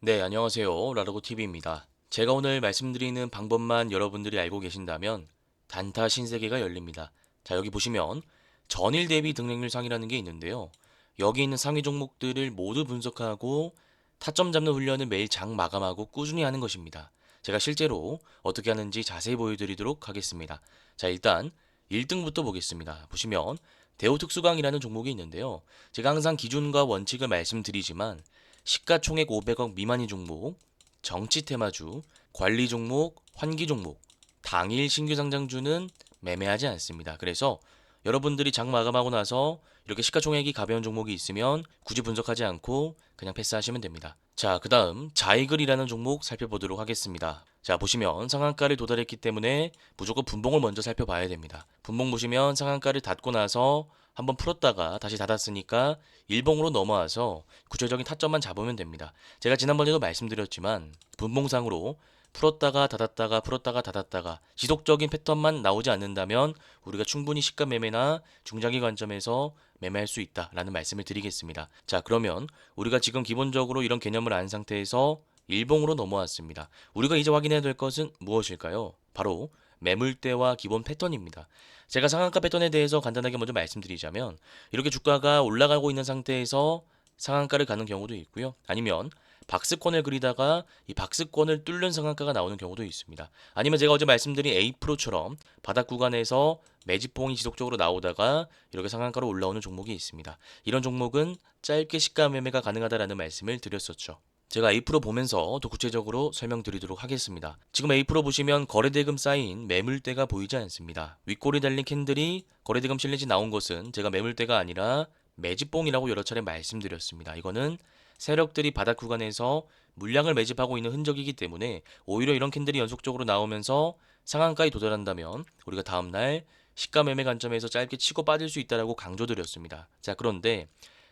네, 안녕하세요. 라르고TV입니다. 제가 오늘 말씀드리는 방법만 여러분들이 알고 계신다면 단타 신세계가 열립니다. 자, 여기 보시면 전일 대비 등락률 상이라는 게 있는데요. 여기 있는 상위 종목들을 모두 분석하고 타점 잡는 훈련을 매일 장 마감하고 꾸준히 하는 것입니다. 제가 실제로 어떻게 하는지 자세히 보여드리도록 하겠습니다. 자, 일단 1등부터 보겠습니다. 보시면 대우특수강이라는 종목이 있는데요. 제가 항상 기준과 원칙을 말씀드리지만 시가총액 500억 미만인 종목, 정치 테마주, 관리 종목, 환기 종목, 당일 신규 상장주는 매매하지 않습니다. 그래서 여러분들이 장 마감하고 나서 이렇게 시가총액이 가벼운 종목이 있으면 굳이 분석하지 않고 그냥 패스하시면 됩니다. 자, 그 다음 자이글이라는 종목 살펴보도록 하겠습니다. 자, 보시면 상한가를 도달했기 때문에 무조건 분봉을 먼저 살펴봐야 됩니다. 분봉 보시면 상한가를 닫고 나서 한번 풀었다가 다시 닫았으니까 일봉으로 넘어와서 구체적인 타점만 잡으면 됩니다. 제가 지난번에도 말씀드렸지만 분봉상으로 풀었다가 닫았다가 풀었다가 닫았다가 지속적인 패턴만 나오지 않는다면 우리가 충분히 시가 매매나 중장기 관점에서 매매할 수 있다라는 말씀을 드리겠습니다. 자, 그러면 우리가 지금 기본적으로 이런 개념을 안 상태에서 일봉으로 넘어왔습니다. 우리가 이제 확인해야 될 것은 무엇일까요? 바로 매물대와 기본 패턴입니다. 제가 상한가 패턴에 대해서 간단하게 먼저 말씀드리자면 이렇게 주가가 올라가고 있는 상태에서 상한가를 가는 경우도 있고요. 아니면 박스권을 그리다가 이 박스권을 뚫는 상한가가 나오는 경우도 있습니다. 아니면 제가 어제 말씀드린 A프로처럼 바닥 구간에서 매집봉이 지속적으로 나오다가 이렇게 상한가로 올라오는 종목이 있습니다. 이런 종목은 짧게 시가 매매가 가능하다라는 말씀을 드렸었죠. 제가 A 프로 보면서 더 구체적으로 설명드리도록 하겠습니다. 지금 A 프로 보시면 거래대금 쌓인 매물대가 보이지 않습니다. 윗골이 달린 캔들이 거래대금 실내지 나온 것은 제가 매물대가 아니라 매집봉이라고 여러 차례 말씀드렸습니다. 이거는 세력들이 바닥 구간에서 물량을 매집하고 있는 흔적이기 때문에 오히려 이런 캔들이 연속적으로 나오면서 상한가에 도달한다면 우리가 다음날 시가 매매 관점에서 짧게 치고 빠질 수 있다라고 강조드렸습니다. 자, 그런데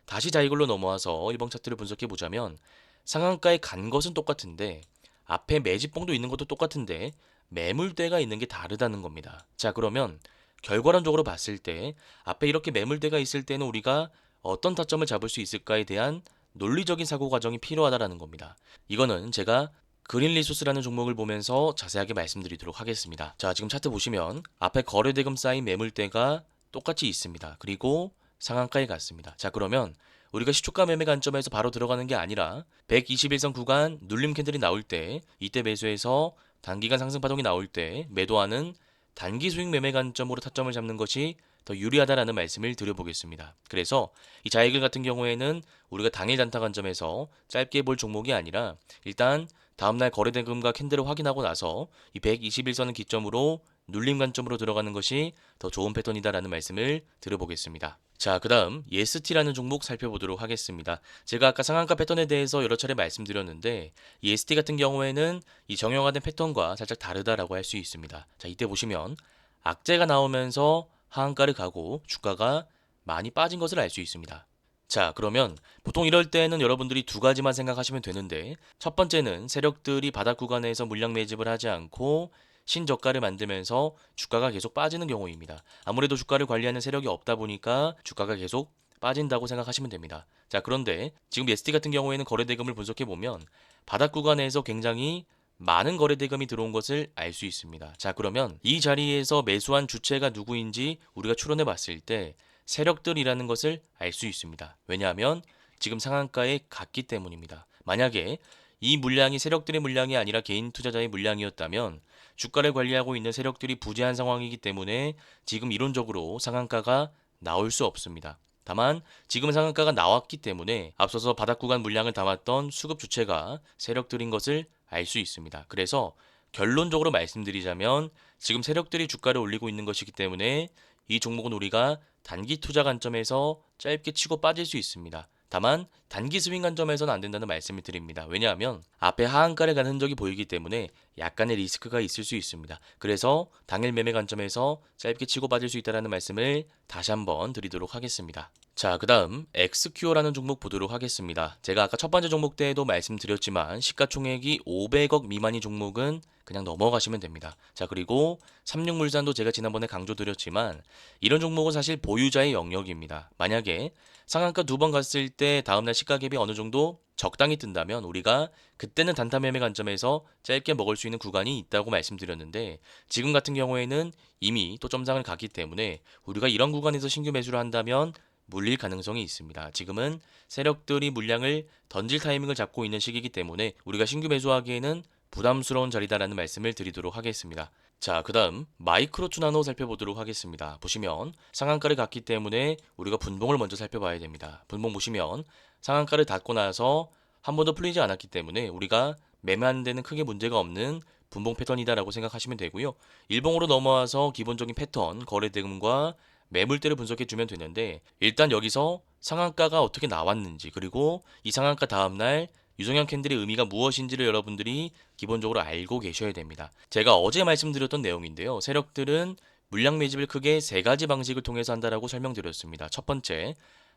다시 자이글로 넘어와서 일봉 차트를 분석해 보자면 상한가에 간 것은 똑같은데 앞에 매집봉도 있는 것도 똑같은데 매물대가 있는 게 다르다는 겁니다. 자, 그러면 결과론적으로 봤을 때 앞에 이렇게 매물대가 있을 때는 우리가 어떤 타점을 잡을 수 있을까에 대한 논리적인 사고 과정이 필요하다라는 겁니다. 이거는 제가 그린리소스라는 종목을 보면서 자세하게 말씀드리도록 하겠습니다. 자, 지금 차트 보시면 앞에 거래대금 쌓인 매물대가 똑같이 있습니다. 그리고 상한가에 갔습니다. 자, 그러면 우리가 시초가 매매 관점에서 바로 들어가는 게 아니라 121선 구간 눌림 캔들이 나올 때 이때 매수해서 단기간 상승 파동이 나올 때 매도하는 단기 수익 매매 관점으로 타점을 잡는 것이 더 유리하다라는 말씀을 드려보겠습니다. 그래서 이 자이글 같은 경우에는 우리가 당일 단타 관점에서 짧게 볼 종목이 아니라 일단 다음날 거래대금과 캔들을 확인하고 나서 이 121선을 기점으로 눌림 관점으로 들어가는 것이 더 좋은 패턴이다라는 말씀을 드려보겠습니다. 자, 그 다음 EST라는 종목 살펴보도록 하겠습니다. 제가 아까 상한가 패턴에 대해서 여러 차례 말씀드렸는데 EST 같은 경우에는 이 정형화된 패턴과 살짝 다르다라고 할 수 있습니다. 자, 이때 보시면 악재가 나오면서 하한가를 가고 주가가 많이 빠진 것을 알 수 있습니다. 자, 그러면 보통 이럴 때는 여러분들이 두 가지만 생각하시면 되는데 첫 번째는 세력들이 바닥 구간에서 물량 매집을 하지 않고 신저가를 만들면서 주가가 계속 빠지는 경우입니다. 아무래도 주가를 관리하는 세력이 없다 보니까 주가가 계속 빠진다고 생각하시면 됩니다. 자, 그런데 지금 예스티 같은 경우에는 거래대금을 분석해 보면 바닥 구간에서 굉장히 많은 거래대금이 들어온 것을 알 수 있습니다. 자, 그러면 이 자리에서 매수한 주체가 누구인지 우리가 추론해 봤을 때 세력들이라는 것을 알 수 있습니다. 왜냐하면 지금 상한가에 갔기 때문입니다. 만약에 이 물량이 세력들의 물량이 아니라 개인 투자자의 물량이었다면 주가를 관리하고 있는 세력들이 부재한 상황이기 때문에 지금 이론적으로 상한가가 나올 수 없습니다. 다만 지금 상한가가 나왔기 때문에 앞서서 바닥 구간 물량을 담았던 수급 주체가 세력들인 것을 알 수 있습니다. 그래서 결론적으로 말씀드리자면 지금 세력들이 주가를 올리고 있는 것이기 때문에 이 종목은 우리가 단기 투자 관점에서 짧게 치고 빠질 수 있습니다. 다만 단기 스윙 관점에서는 안 된다는 말씀을 드립니다. 왜냐하면 앞에 하한가를 간 흔적이 보이기 때문에 약간의 리스크가 있을 수 있습니다. 그래서 당일 매매 관점에서 짧게 치고 빠질 수 있다는 말씀을 다시 한번 드리도록 하겠습니다. 자, 그 다음 XQ라는 종목 보도록 하겠습니다. 제가 아까 첫 번째 종목 때에도 말씀드렸지만 시가총액이 500억 미만인 종목은 그냥 넘어가시면 됩니다. 자, 그리고 삼육물산도 제가 지난번에 강조드렸지만 이런 종목은 사실 보유자의 영역입니다. 만약에 상한가 두 번 갔을 때 다음날 시가갭이 어느 정도 적당히 뜬다면 우리가 그때는 단타 매매 관점에서 짧게 먹을 수 있는 구간이 있다고 말씀드렸는데, 지금 같은 경우에는 이미 또 점상을 갔기 때문에 우리가 이런 구간에서 신규 매수를 한다면 물릴 가능성이 있습니다. 지금은 세력들이 물량을 던질 타이밍을 잡고 있는 시기이기 때문에 우리가 신규 매수하기에는 부담스러운 자리다라는 말씀을 드리도록 하겠습니다. 자, 그 다음 마이크로 투나노 살펴보도록 하겠습니다. 보시면 상한가를 갔기 때문에 우리가 분봉을 먼저 살펴봐야 됩니다. 분봉 보시면 상한가를 닫고 나서 한 번도 풀리지 않았기 때문에 우리가 매매하는 데는 크게 문제가 없는 분봉 패턴이다라고 생각하시면 되고요. 일봉으로 넘어와서 기본적인 패턴, 거래 대금과 매물대를 분석해 주면 되는데, 일단 여기서 상한가가 어떻게 나왔는지, 그리고 이 상한가 다음날 유성형 캔들의 의미가 무엇인지를 여러분들이 기본적으로 알고 계셔야 됩니다. 제가 어제 말씀드렸던 내용인데요. 세력들은 물량 매집을 크게 세 가지 방식을 통해서 한다라고 설명드렸습니다. 첫 번째,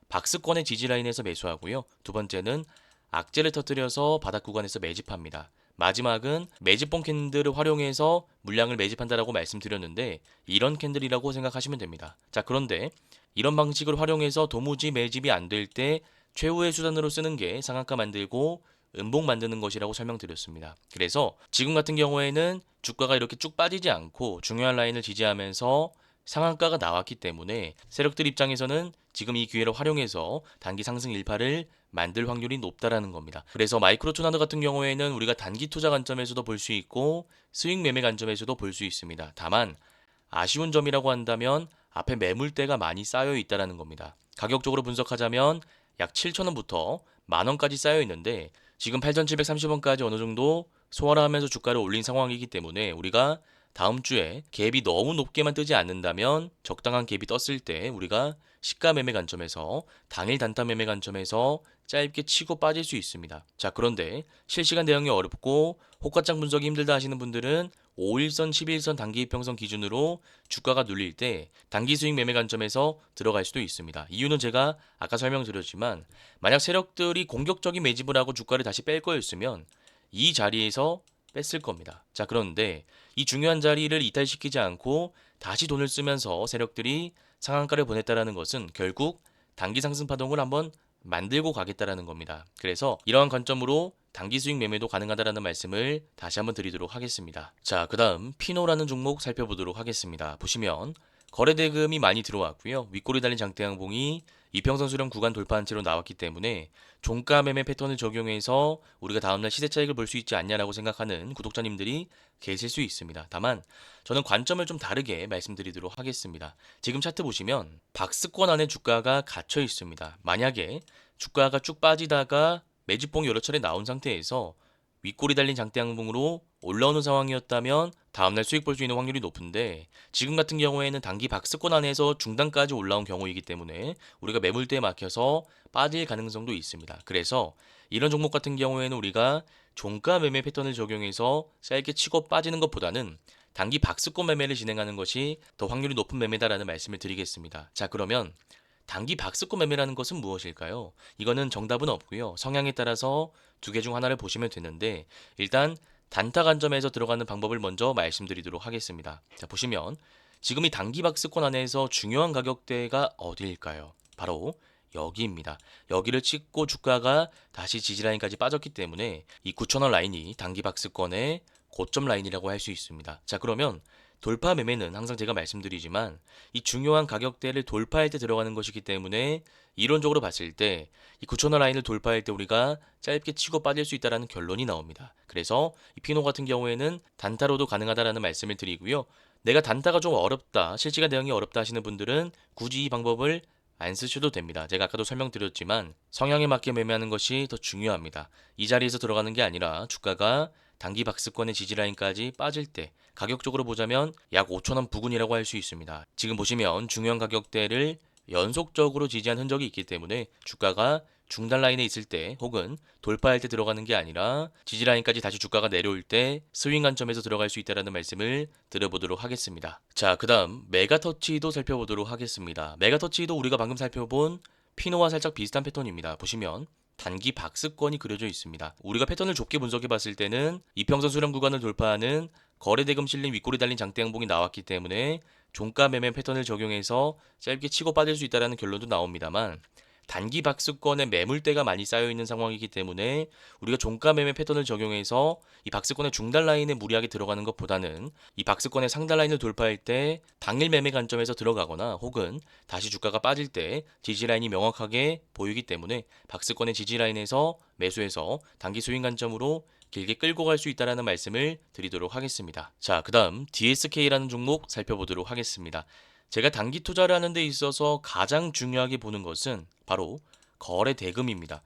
박스권의 지지 라인에서 매수하고요. 두 번째는 악재를 터뜨려서 바닥 구간에서 매집합니다. 마지막은 매집봉 캔들을 활용해서 물량을 매집한다라고 말씀드렸는데, 이런 캔들이라고 생각하시면 됩니다. 자, 그런데 이런 방식을 활용해서 도무지 매집이 안 될 때 최후의 수단으로 쓰는 게 상한가 만들고 음봉 만드는 것이라고 설명드렸습니다. 그래서 지금 같은 경우에는 주가가 이렇게 쭉 빠지지 않고 중요한 라인을 지지하면서 상한가가 나왔기 때문에 세력들 입장에서는 지금 이 기회를 활용해서 단기 상승 일파를 만들 확률이 높다라는 겁니다. 그래서 마이크로 투나드 같은 경우에는 우리가 단기 투자 관점에서도 볼 수 있고 스윙 매매 관점에서도 볼 수 있습니다. 다만 아쉬운 점이라고 한다면 앞에 매물대가 많이 쌓여 있다라는 겁니다. 가격적으로 분석하자면 약 7,000원부터 만원까지 쌓여 있는데, 지금 8,730원까지 어느 정도 소화를 하면서 주가를 올린 상황이기 때문에 우리가 다음 주에 갭이 너무 높게만 뜨지 않는다면 적당한 갭이 떴을 때 우리가 시가 매매 관점에서, 당일 단타 매매 관점에서 짧게 치고 빠질 수 있습니다. 자, 그런데 실시간 대응이 어렵고 호가창 분석이 힘들다 하시는 분들은 5일선, 11일선 단기 이평선 기준으로 주가가 눌릴 때 단기 수익 매매 관점에서 들어갈 수도 있습니다. 이유는 제가 아까 설명드렸지만, 만약 세력들이 공격적인 매집을 하고 주가를 다시 뺄 거였으면 이 자리에서 뺐을 겁니다. 자, 그런데 이 중요한 자리를 이탈시키지 않고 다시 돈을 쓰면서 세력들이 상한가를 보냈다라는 것은 결국 단기 상승 파동을 한번 만들고 가겠다라는 겁니다. 그래서 이러한 관점으로 단기 수익 매매도 가능하다라는 말씀을 다시 한번 드리도록 하겠습니다. 자, 그 다음 피노라는 종목 살펴보도록 하겠습니다. 보시면 거래 대금이 많이 들어왔고요. 윗골이 달린 장대 양봉이 이평선 수렴 구간 돌파한 채로 나왔기 때문에 종가 매매 패턴을 적용해서 우리가 다음날 시세 차익을 볼 수 있지 않냐라고 생각하는 구독자님들이 계실 수 있습니다. 다만 저는 관점을 좀 다르게 말씀드리도록 하겠습니다. 지금 차트 보시면 박스권 안에 주가가 갇혀 있습니다. 만약에 주가가 쭉 빠지다가 매집봉이 여러 차례 나온 상태에서 윗골이 달린 장대 양봉으로 올라오는 상황이었다면 다음날 수익 볼 수 있는 확률이 높은데, 지금 같은 경우에는 단기 박스권 안에서 중단까지 올라온 경우이기 때문에 우리가 매물대에 막혀서 빠질 가능성도 있습니다. 그래서 이런 종목 같은 경우에는 우리가 종가 매매 패턴을 적용해서 짧게 치고 빠지는 것보다는 단기 박스권 매매를 진행하는 것이 더 확률이 높은 매매다라는 말씀을 드리겠습니다. 자, 그러면 단기 박스권 매매라는 것은 무엇일까요? 이거는 정답은 없고요. 성향에 따라서 두 개 중 하나를 보시면 되는데, 일단 단타 관점에서 들어가는 방법을 먼저 말씀드리도록 하겠습니다. 자, 보시면 지금 이 단기 박스권 안에서 중요한 가격대가 어디일까요? 바로 여기입니다. 여기를 찍고 주가가 다시 지지라인까지 빠졌기 때문에 이 9,000원 라인이 단기 박스권의 고점 라인이라고 할 수 있습니다. 자, 그러면 돌파 매매는 항상 제가 말씀드리지만 이 중요한 가격대를 돌파할 때 들어가는 것이기 때문에 이론적으로 봤을 때 이 9,000원 라인을 돌파할 때 우리가 짧게 치고 빠질 수 있다는 결론이 나옵니다. 그래서 이 피노 같은 경우에는 단타로도 가능하다라는 말씀을 드리고요. 내가 단타가 좀 어렵다, 실시간 대응이 어렵다 하시는 분들은 굳이 이 방법을 안 쓰셔도 됩니다. 제가 아까도 설명드렸지만 성향에 맞게 매매하는 것이 더 중요합니다. 이 자리에서 들어가는 게 아니라 주가가 단기 박스권의 지지라인까지 빠질 때 가격적으로 보자면 약 5,000원 부근이라고 할 수 있습니다. 지금 보시면 중요한 가격대를 연속적으로 지지한 흔적이 있기 때문에 주가가 중단 라인에 있을 때 혹은 돌파할 때 들어가는 게 아니라 지지라인까지 다시 주가가 내려올 때 스윙 관점에서 들어갈 수 있다는 말씀을 드려보도록 하겠습니다. 자, 그 다음 메가터치도 살펴보도록 하겠습니다. 메가터치도 우리가 방금 살펴본 피노와 살짝 비슷한 패턴입니다. 보시면 단기 박스권이 그려져 있습니다. 우리가 패턴을 좁게 분석해 봤을 때는 이평선 수렴 구간을 돌파하는 거래대금 실린 윗골이 달린 장대 양봉이 나왔기 때문에 종가 매매 패턴을 적용해서 짧게 치고 빠질 수 있다는 결론도 나옵니다만, 단기 박스권에 매물대가 많이 쌓여 있는 상황이기 때문에 우리가 종가 매매 패턴을 적용해서 이 박스권의 중단 라인에 무리하게 들어가는 것보다는 이 박스권의 상단 라인을 돌파할 때 당일 매매 관점에서 들어가거나 혹은 다시 주가가 빠질 때 지지 라인이 명확하게 보이기 때문에 박스권의 지지 라인에서 매수해서 단기 수익 관점으로 길게 끌고 갈 수 있다라는 말씀을 드리도록 하겠습니다. 자, 그다음 DSK라는 종목 살펴보도록 하겠습니다. 제가 단기 투자를 하는 데 있어서 가장 중요하게 보는 것은 바로 거래 대금입니다.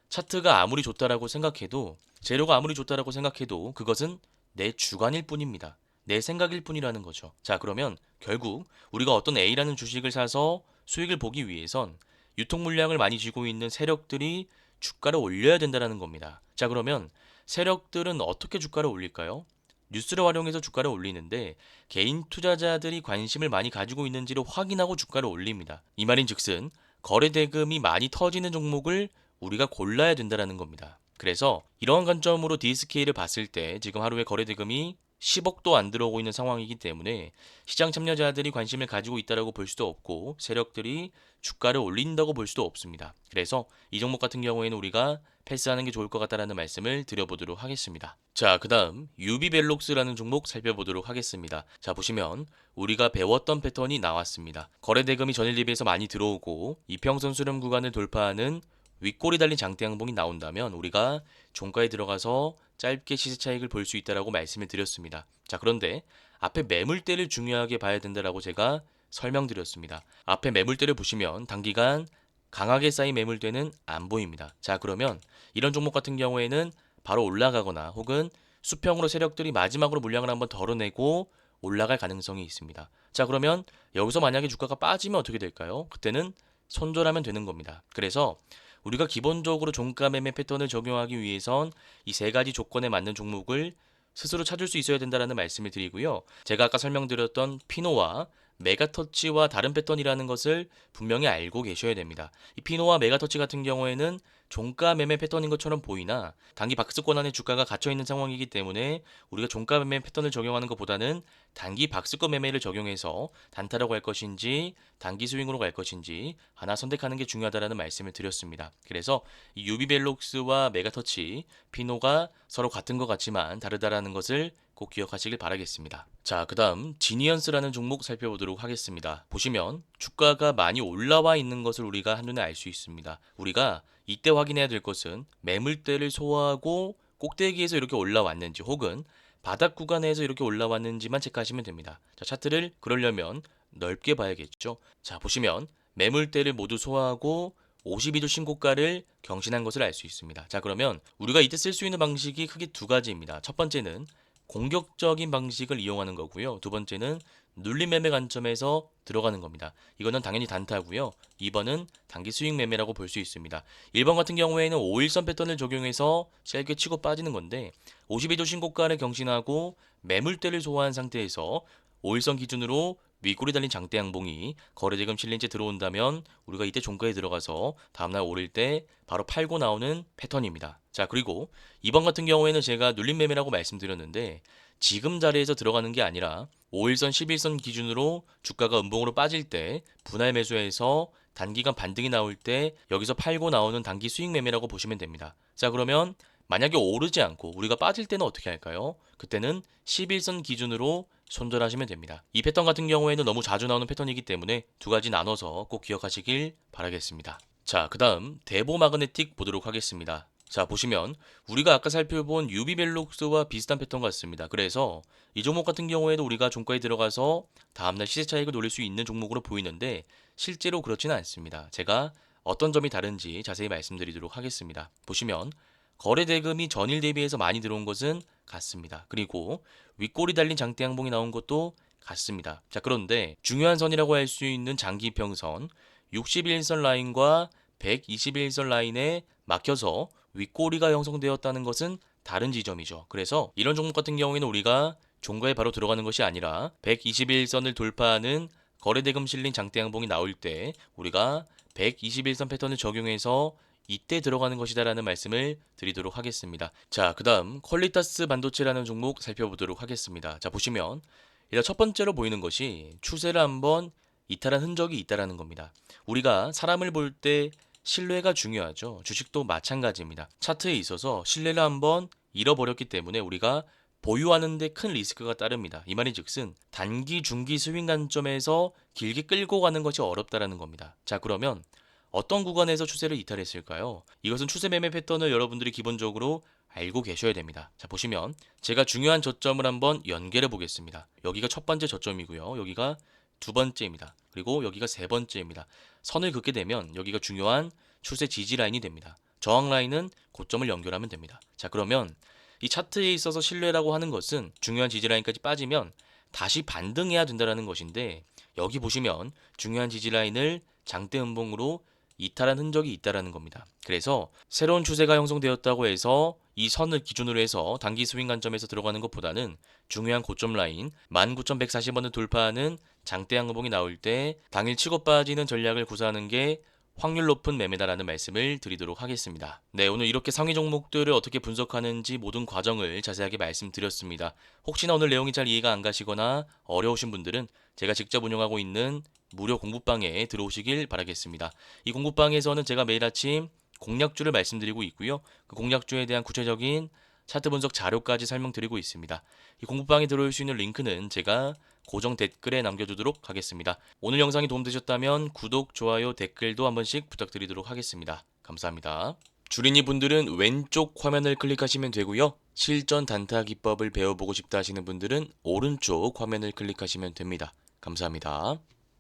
차트가 아무리 좋다라고 생각해도 재료가 아무리 좋다라고 생각해도 그것은 내 주관일 뿐입니다. 내 생각일 뿐이라는 거죠. 자, 그러면 결국 우리가 어떤 A라는 주식을 사서 수익을 보기 위해선 유통 물량을 많이 쥐고 있는 세력들이 주가를 올려야 된다는 겁니다. 자, 그러면 세력들은 어떻게 주가를 올릴까요? 뉴스를 활용해서 주가를 올리는데 개인 투자자들이 관심을 많이 가지고 있는지를 확인하고 주가를 올립니다. 이 말인즉슨 거래 대금이 많이 터지는 종목을 우리가 골라야 된다는 겁니다. 그래서 이러한 관점으로 DSK를 봤을 때 지금 하루에 거래 대금이 10억도 안 들어오고 있는 상황이기 때문에 시장 참여자들이 관심을 가지고 있다고 볼 수도 없고 세력들이 주가를 올린다고 볼 수도 없습니다. 그래서 이 종목 같은 경우에는 우리가 패스하는 게 좋을 것 같다는 말씀을 드려보도록 하겠습니다. 자, 그 다음 유비벨록스라는 종목 살펴보도록 하겠습니다. 자, 보시면 우리가 배웠던 패턴이 나왔습니다. 거래 대금이 전일 대비해서 많이 들어오고 이평선 수렴 구간을 돌파하는 윗골이 달린 장대 양봉이 나온다면 우리가 종가에 들어가서 짧게 시세 차익을 볼 수 있다라고 말씀을 드렸습니다. 자, 그런데 앞에 매물대를 중요하게 봐야 된다라고 제가 설명드렸습니다. 앞에 매물대를 보시면 단기간 강하게 쌓인 매물대는 안 보입니다. 자, 그러면 이런 종목 같은 경우에는 바로 올라가거나 혹은 수평으로 세력들이 마지막으로 물량을 한번 덜어내고 올라갈 가능성이 있습니다. 자, 그러면 여기서 만약에 주가가 빠지면 어떻게 될까요? 그때는 손절하면 되는 겁니다. 그래서 우리가 기본적으로 종가 매매 패턴을 적용하기 위해선 이 세 가지 조건에 맞는 종목을 스스로 찾을 수 있어야 된다는 말씀을 드리고요. 제가 아까 설명드렸던 피노와 메가터치와 다른 패턴이라는 것을 분명히 알고 계셔야 됩니다. 이 피노와 메가터치 같은 경우에는 종가 매매 패턴인 것처럼 보이나 단기 박스권 안에 주가가 갇혀 있는 상황이기 때문에 우리가 종가 매매 패턴을 적용하는 것보다는 단기 박스권 매매를 적용해서 단타라고 할 것인지 단기 스윙으로 갈 것인지 하나 선택하는 게 중요하다는 말씀을 드렸습니다. 그래서 이 유비벨록스와 메가터치, 피노가 서로 같은 것 같지만 다르다라는 것을 꼭 기억하시길 바라겠습니다. 자, 그 다음 지니언스라는 종목 살펴보도록 하겠습니다. 보시면 주가가 많이 올라와 있는 것을 우리가 한눈에 알 수 있습니다. 우리가 이때 확인해야 될 것은 매물대를 소화하고 꼭대기에서 이렇게 올라왔는지 혹은 바닥 구간에서 이렇게 올라왔는지만 체크하시면 됩니다. 자, 차트를 그러려면 넓게 봐야겠죠. 자, 보시면 매물대를 모두 소화하고 52주 신고가를 경신한 것을 알 수 있습니다. 자, 그러면 우리가 이때 쓸 수 있는 방식이 크게 두 가지입니다. 첫 번째는 공격적인 방식을 이용하는 거고요. 두 번째는 눌림 매매 관점에서 들어가는 겁니다. 이거는 당연히 단타고요. 2번은 단기 수익 매매라고 볼 수 있습니다. 1번 같은 경우에는 5일선 패턴을 적용해서 짧게 치고 빠지는 건데 52주 신고가를 경신하고 매물대를 소화한 상태에서 5일선 기준으로 윗골이 달린 장대 양봉이 거래대금 실린채 들어온다면 우리가 이때 종가에 들어가서 다음날 오를 때 바로 팔고 나오는 패턴입니다. 자, 그리고 2번 같은 경우에는 제가 눌림 매매라고 말씀드렸는데 지금 자리에서 들어가는 게 아니라 5일선, 11선 기준으로 주가가 음봉으로 빠질 때 분할 매수해서 단기간 반등이 나올 때 여기서 팔고 나오는 단기 수익 매매라고 보시면 됩니다. 자, 그러면 만약에 오르지 않고 우리가 빠질 때는 어떻게 할까요? 그때는 11선 기준으로 손절하시면 됩니다. 이 패턴 같은 경우에는 너무 자주 나오는 패턴이기 때문에 두 가지 나눠서 꼭 기억하시길 바라겠습니다. 자, 그 다음 대보 마그네틱 보도록 하겠습니다. 자, 보시면 우리가 아까 살펴본 유비벨록스와 비슷한 패턴 같습니다. 그래서 이 종목 같은 경우에도 우리가 종가에 들어가서 다음날 시세 차익을 노릴 수 있는 종목으로 보이는데 실제로 그렇지는 않습니다. 제가 어떤 점이 다른지 자세히 말씀드리도록 하겠습니다. 보시면 거래 대금이 전일 대비해서 많이 들어온 것은 같습니다. 그리고 윗골이 달린 장대 양봉이 나온 것도 같습니다. 자, 그런데 중요한 선이라고 할 수 있는 장기 평선 61선 라인과 121선 라인에 막혀서 윗꼬리가 형성되었다는 것은 다른 지점이죠. 그래서 이런 종목 같은 경우에는 우리가 종가에 바로 들어가는 것이 아니라 121선을 돌파하는 거래대금 실린 장대 양봉이 나올 때 우리가 121선 패턴을 적용해서 이때 들어가는 것이다라는 말씀을 드리도록 하겠습니다. 자, 그 다음 퀄리타스 반도체라는 종목 살펴보도록 하겠습니다. 자, 보시면 일단 첫 번째로 보이는 것이 추세를 한번 이탈한 흔적이 있다라는 겁니다. 우리가 사람을 볼 때 신뢰가 중요하죠. 주식도 마찬가지입니다. 차트에 있어서 신뢰를 한번 잃어버렸기 때문에 우리가 보유하는 데 큰 리스크가 따릅니다. 이 말인 즉슨 단기, 중기 스윙 관점에서 길게 끌고 가는 것이 어렵다라는 겁니다. 자, 그러면 어떤 구간에서 추세를 이탈했을까요? 이것은 추세 매매 패턴을 여러분들이 기본적으로 알고 계셔야 됩니다. 자, 보시면 제가 중요한 저점을 한번 연결해 보겠습니다. 여기가 첫 번째 저점이고요. 여기가 두 번째입니다. 그리고 여기가 세 번째입니다. 선을 긋게 되면 여기가 중요한 추세 지지 라인이 됩니다. 저항 라인은 고점을 연결하면 됩니다. 자, 그러면 이 차트에 있어서 신뢰라고 하는 것은 중요한 지지 라인까지 빠지면 다시 반등해야 된다는 것인데, 여기 보시면 중요한 지지 라인을 장대 음봉으로 이탈한 흔적이 있다라는 겁니다. 그래서 새로운 추세가 형성되었다고 해서 이 선을 기준으로 해서 단기 스윙 관점에서 들어가는 것보다는 중요한 고점 라인 19,140원을 돌파하는 장대 양봉이 나올 때 당일 치고 빠지는 전략을 구사하는 게 확률 높은 매매다라는 말씀을 드리도록 하겠습니다. 네, 오늘 이렇게 상위 종목들을 어떻게 분석하는지 모든 과정을 자세하게 말씀드렸습니다. 혹시나 오늘 내용이 잘 이해가 안 가시거나 어려우신 분들은 제가 직접 운영하고 있는 무료 공부방에 들어오시길 바라겠습니다. 이 공부방에서는 제가 매일 아침 공략주를 말씀드리고 있고요. 그 공략주에 대한 구체적인 차트 분석 자료까지 설명드리고 있습니다. 이 공부방에 들어올 수 있는 링크는 제가 고정 댓글에 남겨두도록 하겠습니다. 오늘 영상이 도움되셨다면 구독, 좋아요, 댓글도 한 번씩 부탁드리도록 하겠습니다. 감사합니다. 주린이 분들은 왼쪽 화면을 클릭하시면 되고요. 실전 단타 기법을 배워보고 싶다 하시는 분들은 오른쪽 화면을 클릭하시면 됩니다. 감사합니다.